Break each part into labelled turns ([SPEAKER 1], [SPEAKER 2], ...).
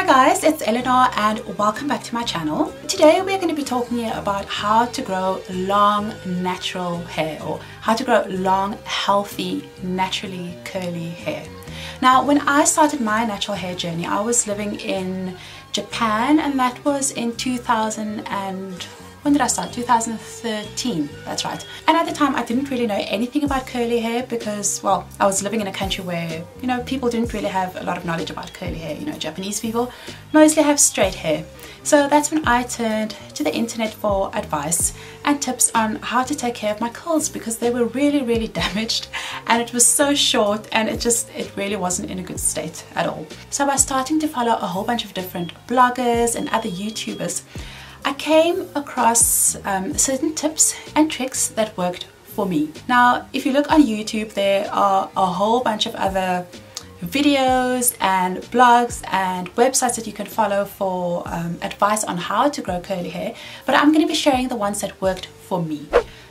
[SPEAKER 1] guys, it's Eleanor and welcome back to my channel. Today we're going to be talking here about how to grow long natural hair, or how to grow long healthy naturally curly hair. Now when I started my natural hair journey, I was living in Japan, and that was in 2013, that's right. And at the time I didn't really know anything about curly hair because, well, I was living in a country where, you know, people didn't really have a lot of knowledge about curly hair. You know, Japanese people mostly have straight hair. So that's when I turned to the internet for advice and tips on how to take care of my curls, because they were really damaged and it was so short and it really wasn't in a good state at all. So by starting to follow a whole bunch of different bloggers and other YouTubers, I came across certain tips and tricks that worked for me. Now, if you look on YouTube, there are a whole bunch of other videos and blogs and websites that you can follow for advice on how to grow curly hair, but I'm going to be sharing the ones that worked for me.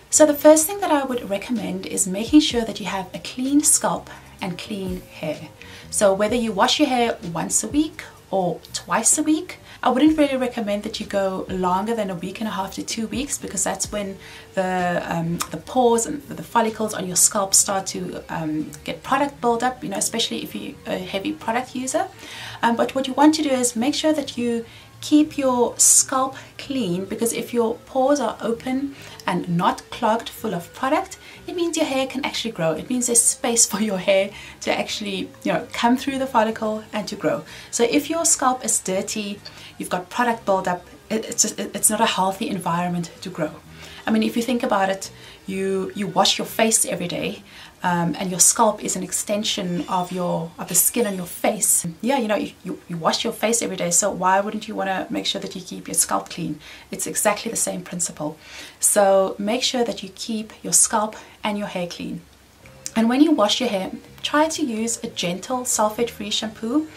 [SPEAKER 1] So the first thing that I would recommend is making sure that you have a clean scalp and clean hair. So whether you wash your hair once a week or twice a week, I wouldn't really recommend that you go longer than a week and a half to 2 weeks, because that's when the pores and the follicles on your scalp start to get product buildup, you know, especially if you're a heavy product user. But what you want to do is make sure that you keep your scalp clean, because if your pores are open and not clogged full of product, it means your hair can actually grow. It means there's space for your hair to actually, you know, come through the follicle and to grow. So if your scalp is dirty, you've got product buildup, it's not a healthy environment to grow. I mean, if you think about it, you wash your face every day, and your scalp is an extension of the skin on your face. Yeah, you know, you wash your face every day, so why wouldn't you want to make sure that you keep your scalp clean? It's exactly the same principle. So make sure that you keep your scalp and your hair clean. And when you wash your hair, try to use a gentle sulfate-free shampoo.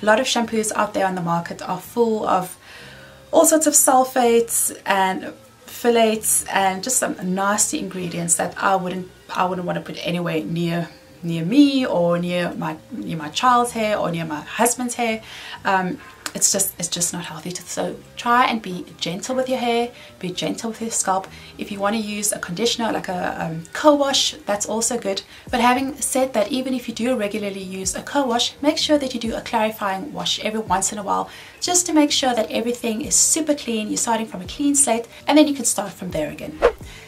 [SPEAKER 1] A lot of shampoos out there on the market are full of all sorts of sulfates and phthalates and just some nasty ingredients that I wouldn't want to put anywhere near me, or near my child's hair, or near my husband's hair. It's just not healthy. So try and be gentle with your hair, be gentle with your scalp. If you want to use a conditioner like a co-wash, that's also good. But having said that, even if you do regularly use a co-wash, make sure that you do a clarifying wash every once in a while, just to make sure that everything is super clean. You're starting from a clean slate, and then you can start from there again.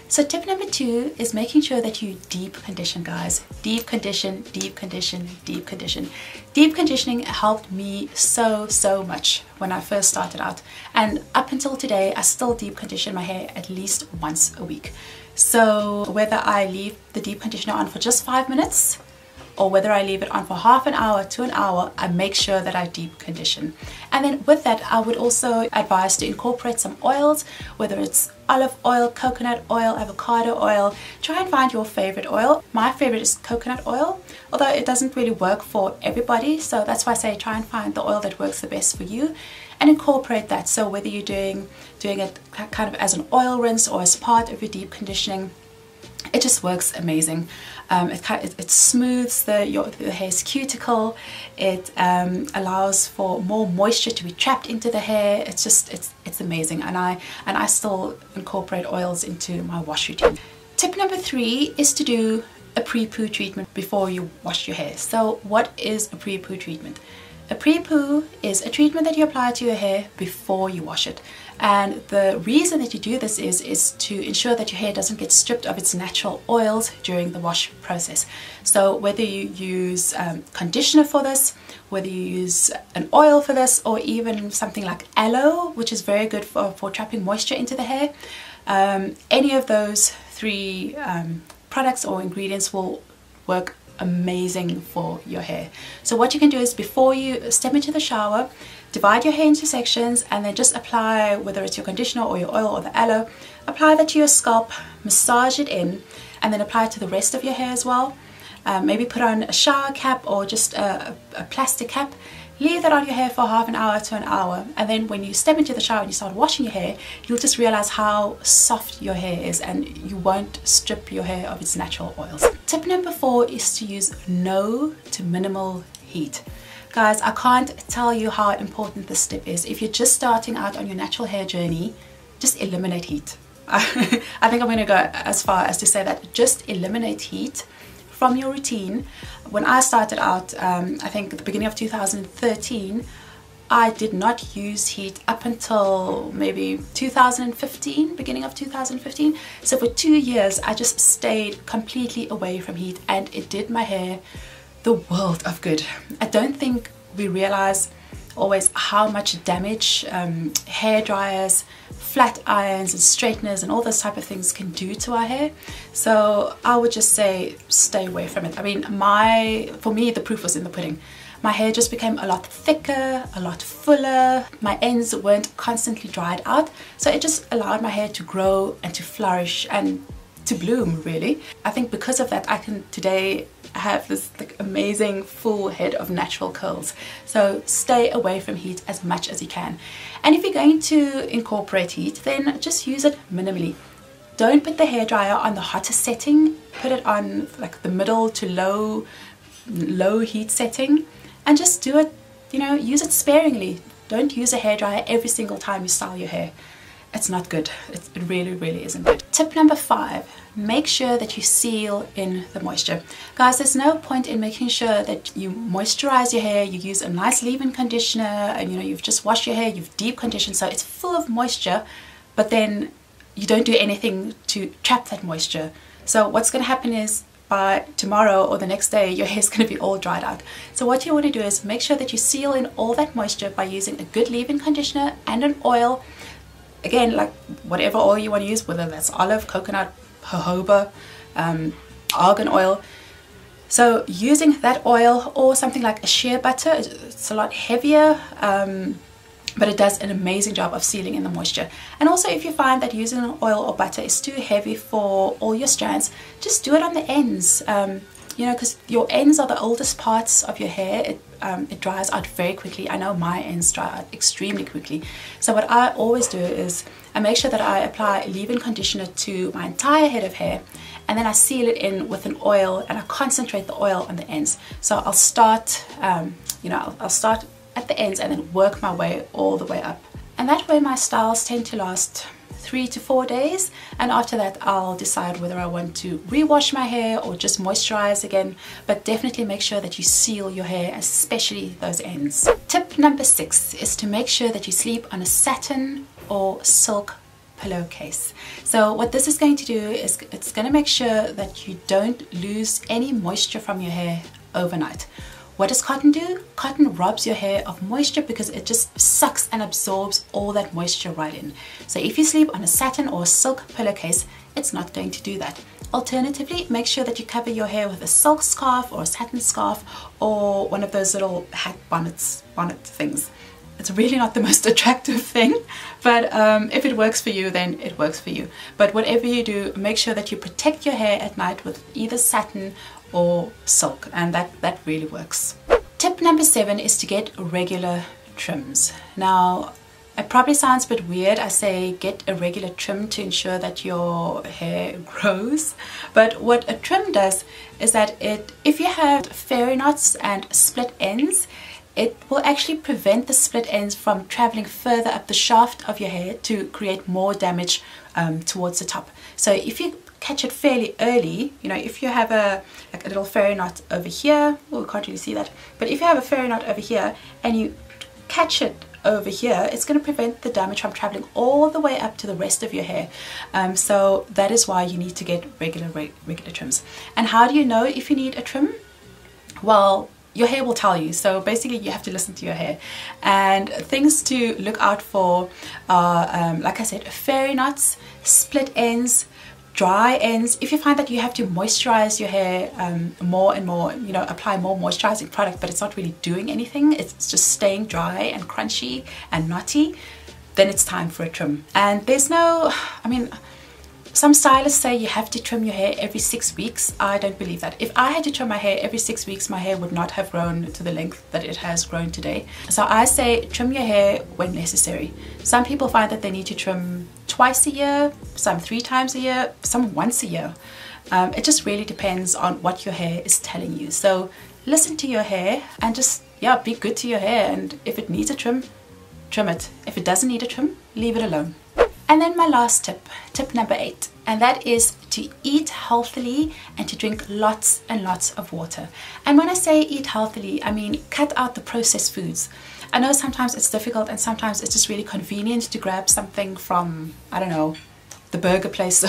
[SPEAKER 1] So tip number 2 is making sure that you deep condition, guys. Deep condition, deep condition, deep condition. Deep conditioning helped me so much when I first started out. And up until today, I still deep condition my hair at least once a week. So whether I leave the deep conditioner on for just 5 minutes, or whether I leave it on for half an hour to an hour, I make sure that I deep condition. And then with that, I would also advise to incorporate some oils, whether it's olive oil, coconut oil, avocado oil. Try and find your favorite oil. My favorite is coconut oil, although it doesn't really work for everybody. So that's why I say try and find the oil that works the best for you and incorporate that. So whether you're doing it kind of as an oil rinse or as part of your deep conditioning, it just works amazing. It smooths the hair's cuticle. It allows for more moisture to be trapped into the hair. It's amazing, and I still incorporate oils into my wash routine. Tip number 3 is to do a pre-poo treatment before you wash your hair. So what is a pre-poo treatment? A pre-poo is a treatment that you apply to your hair before you wash it. And the reason that you do this is to ensure that your hair doesn't get stripped of its natural oils during the wash process. So whether you use conditioner for this, whether you use an oil for this, or even something like aloe, which is very good for trapping moisture into the hair, any of those 3 products or ingredients will work amazing for your hair. So what you can do is, before you step into the shower, divide your hair into sections and then just apply, whether it's your conditioner or your oil or the aloe, apply that to your scalp, massage it in, and then apply it to the rest of your hair as well. Maybe put on a shower cap or just a plastic cap. Leave that on your hair for half an hour to an hour, and then when you step into the shower and you start washing your hair, you'll just realize how soft your hair is, and you won't strip your hair of its natural oils. Tip number 4 is to use no to minimal heat. Guys, I can't tell you how important this step is. If you're just starting out on your natural hair journey, just eliminate heat. I think I'm going to go as far as to say that just eliminate heat from your routine. When I started out, I think at the beginning of 2013, I did not use heat up until maybe 2015, beginning of 2015. So for 2 years, I just stayed completely away from heat, and it did my hair the world of good. I don't think we realize always how much damage hair dryers, flat irons and straighteners and all those type of things can do to our hair. So I would just say stay away from it. I mean, for me, the proof was in the pudding. My hair just became a lot thicker, a lot fuller. My ends weren't constantly dried out. So it just allowed my hair to grow and to flourish and to bloom, really. I think because of that, I can today have this like amazing full head of natural curls. So stay away from heat as much as you can. And if you're going to incorporate heat, then just use it minimally. Don't put the hairdryer on the hottest setting. Put it on like the middle to low heat setting, and just do it, you know, use it sparingly. Don't use a hairdryer every single time you style your hair. It's not good. It really isn't good. Tip number 5, make sure that you seal in the moisture. Guys, there's no point in making sure that you moisturize your hair, you use a nice leave-in conditioner, and you know, you've just washed your hair, you've deep conditioned, so it's full of moisture, but then you don't do anything to trap that moisture. So what's going to happen is by tomorrow or the next day, your hair is going to be all dried out. So what you want to do is make sure that you seal in all that moisture by using a good leave-in conditioner and an oil. Again, like whatever oil you want to use, whether that's olive, coconut, jojoba, argan oil. So using that oil or something like a shea butter, it's a lot heavier, but it does an amazing job of sealing in the moisture. And also, if you find that using oil or butter is too heavy for all your strands, just do it on the ends. You know, because your ends are the oldest parts of your hair. It dries out very quickly. I know my ends dry out extremely quickly. So what I always do is I make sure that I apply leave-in conditioner to my entire head of hair, and then I seal it in with an oil, and I concentrate the oil on the ends. So I'll start, you know, I'll start at the ends and then work my way all the way up. And that way my styles tend to last 3 to 4 days, and after that I'll decide whether I want to rewash my hair or just moisturize again, but definitely make sure that you seal your hair, especially those ends. Tip number 6 is to make sure that you sleep on a satin or silk pillowcase. So what this is going to do is it's going to make sure that you don't lose any moisture from your hair overnight. What does cotton do? Cotton robs your hair of moisture because it just sucks and absorbs all that moisture right in. So if you sleep on a satin or silk pillowcase, it's not going to do that. Alternatively, make sure that you cover your hair with a silk scarf or a satin scarf or one of those little hat bonnet things. It's really not the most attractive thing, but if it works for you, then it works for you. But whatever you do, make sure that you protect your hair at night with either satin or silk, and that really works. Tip number 7 is to get regular trims. Now, it probably sounds a bit weird. I say get a regular trim to ensure that your hair grows, but what a trim does is that if you have fairy knots and split ends, it will actually prevent the split ends from traveling further up the shaft of your hair to create more damage towards the top. So if you catch it fairly early, you know, if you have a little fairy knot over here, well, we can't really see that, but if you have a fairy knot over here and you catch it over here, it's going to prevent the damage from traveling all the way up to the rest of your hair. So that is why you need to get regular trims. And how do you know if you need a trim? Well, your hair will tell you. So basically you have to listen to your hair, and things to look out for are like I said, fairy knots, split ends, dry ends. If you find that you have to moisturize your hair more and more, you know, apply more moisturizing product, but it's not really doing anything, it's just staying dry and crunchy and knotty, then it's time for a trim. And there's no, I mean, some stylists say you have to trim your hair every 6 weeks. I don't believe that. If I had to trim my hair every 6 weeks, my hair would not have grown to the length that it has grown today. So I say trim your hair when necessary. Some people find that they need to trim twice a year, some 3 times a year, some once a year.
[SPEAKER 2] It just really depends on what your hair is telling you. So listen to your hair and just, yeah, be good to your hair, and if it needs a trim, trim it. If it doesn't need a trim, leave it alone. And then my last tip, tip number 8, and that is to eat healthily and to drink lots and lots of water. And when I say eat healthily, I mean cut out the processed foods. I know sometimes it's difficult and sometimes it's just really convenient to grab something from, I don't know, the burger place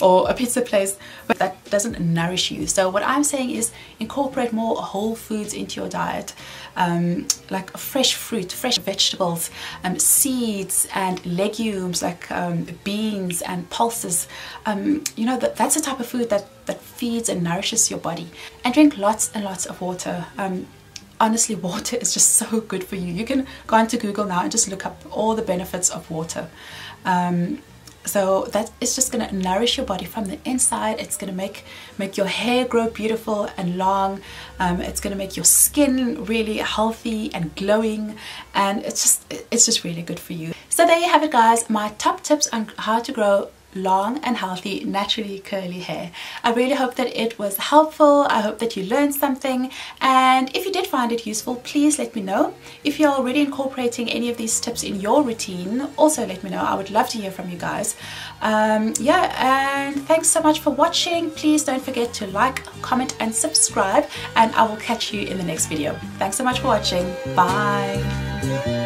[SPEAKER 2] or a pizza place, but that doesn't nourish you. So what I'm saying is incorporate more whole foods into your diet, like fresh fruit, fresh vegetables, seeds and legumes like beans and pulses. You know, that's the type of food that feeds and nourishes your body. And drink lots and lots of water. Honestly, water is just so good for you. You can go onto Google now and just look up all the benefits of water. So that is just going to nourish your body from the inside. It's going to make your hair grow beautiful and long. It's going to make your skin really healthy and glowing, and it's just really good for you. So there you have it, guys, my top tips on how to grow long and healthy, naturally curly hair. I really hope that it was helpful. I hope that you learned something, and if you did find it useful, please let me know. If you're already incorporating any of these tips in your routine, also let me know. I would love to hear from you guys. Yeah, and thanks so much for watching. Please don't forget to like, comment and subscribe, and I will catch you in the next video. Thanks so much for watching. Bye.